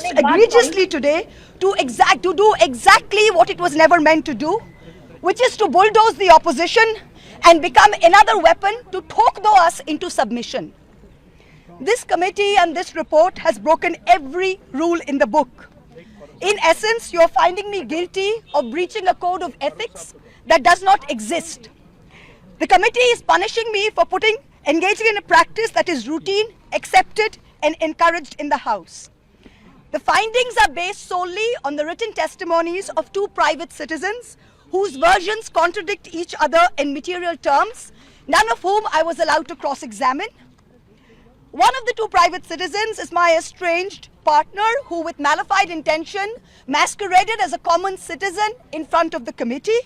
most egregiously today to do exactly what it was never meant to do, which is to bulldoze the opposition and become another weapon to talk us into submission. This committee and this report has broken every rule in the book. In essence, you are finding me guilty of breaching a code of ethics that does not exist. The committee is punishing me for engaging in a practice that is routine, accepted, and encouraged in the House. The findings are based solely on the written testimonies of two private citizens whose versions contradict each other in material terms, none of whom I was allowed to cross-examine. One of the two private citizens is my estranged partner who, with malified intention, masqueraded as a common citizen in front of the committee.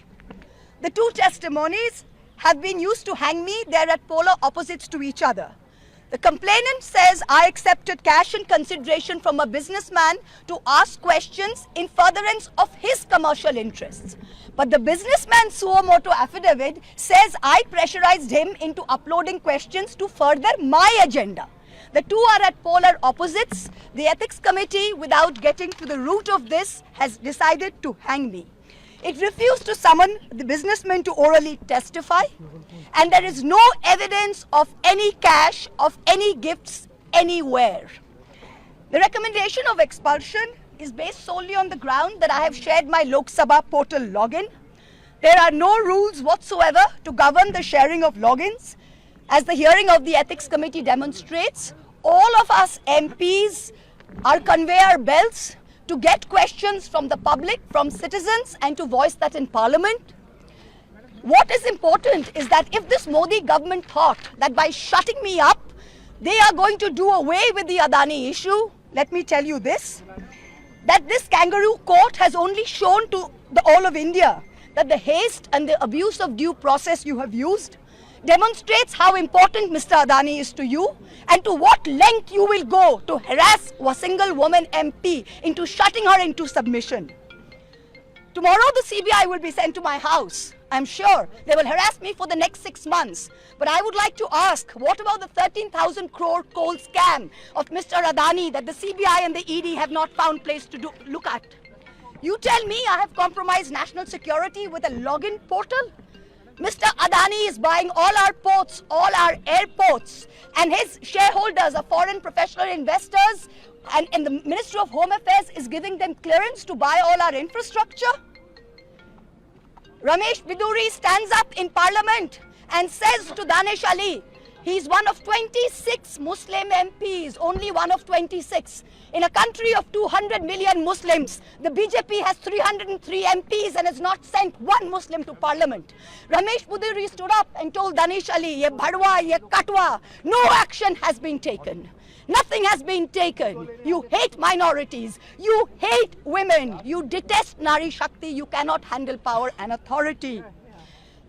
The two testimonies have been used to hang me. They are at polar opposites to each other. The complainant says I accepted cash and consideration from a businessman to ask questions in furtherance of his commercial interests. But the businessman's suo motu affidavit says I pressurized him into uploading questions to further my agenda. The two are at polar opposites. The ethics committee, without getting to the root of this, has decided to hang me. It refused to summon the businessman to orally testify, and there is no evidence of any cash, of any gifts anywhere. The recommendation of expulsion is based solely on the ground that I have shared my Loksabha portal login. There are no rules whatsoever to govern the sharing of logins. As the hearing of the ethics committee demonstrates, all of us MPs are conveyor belts to get questions from the public, from citizens, and to voice that in Parliament. What is important is that if this Modi government thought that by shutting me up, they are going to do away with the Adani issue, let me tell you this, that this kangaroo court has only shown to the all of India that the haste and the abuse of due process you have used demonstrates how important Mr. Adani is to you and to what length you will go to harass a single woman MP into shutting her into submission. Tomorrow the CBI will be sent to my house. I'm sure they will harass me for the next 6 months. But I would like to ask, what about the 13,000 crore coal scam of Mr. Adani that the CBI and the ED have not found place to look at? You tell me I have compromised national security with a login portal? Mr. Adani is buying all our ports, all our airports, and his shareholders are foreign professional investors, and the Ministry of Home Affairs is giving them clearance to buy all our infrastructure. Ramesh Biduri stands up in Parliament and says to Danish Ali, he's one of 26 Muslim MPs, only one of 26. In a country of 200 million Muslims, the BJP has 303 MPs and has not sent one Muslim to Parliament. Ramesh Biduri stood up and told Danish Ali, ye bhadwa, ye katwa, no action has been taken. Nothing has been taken. You hate minorities. You hate women. You detest Nari Shakti. You cannot handle power and authority.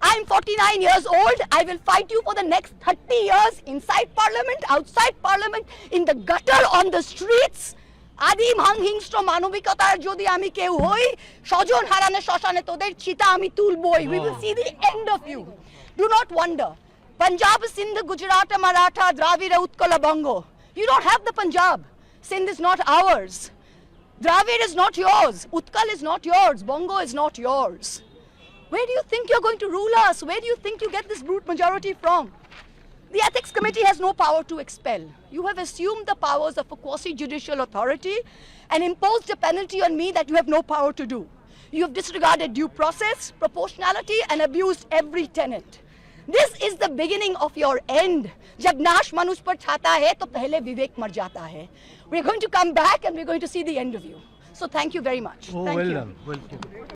I'm 49 years old. I will fight you for the next 30 years inside Parliament, outside Parliament, in the gutter, on the streets. Adim হিংস্র মানবিকতার যদি আমি কেউ হই স্বজন হারানো শ্মশানে তোদের চিতা আমি তুলবই. We will see the end of you. Do not wonder. Punjab, Sindh, Gujarat, Maratha, Dravida, Utkala, Bongo. You don't have the Punjab. Sindh is not ours. Dravid is not yours. Utkal is not yours. Bongo is not yours. Where do you think you're going to rule us? Where do you think you get this brute majority from? The Ethics Committee has no power to expel. You have assumed the powers of a quasi-judicial authority and imposed a penalty on me that you have no power to do. You have disregarded due process, proportionality, and abused every tenet. This is the beginning of your end. जब नाश मनुष्य पर छाता है तो पहले विवेक मर जाता है. We're going to come back and we're going to see the end of you. So thank you very much. Oh, thank well you. done. Well done.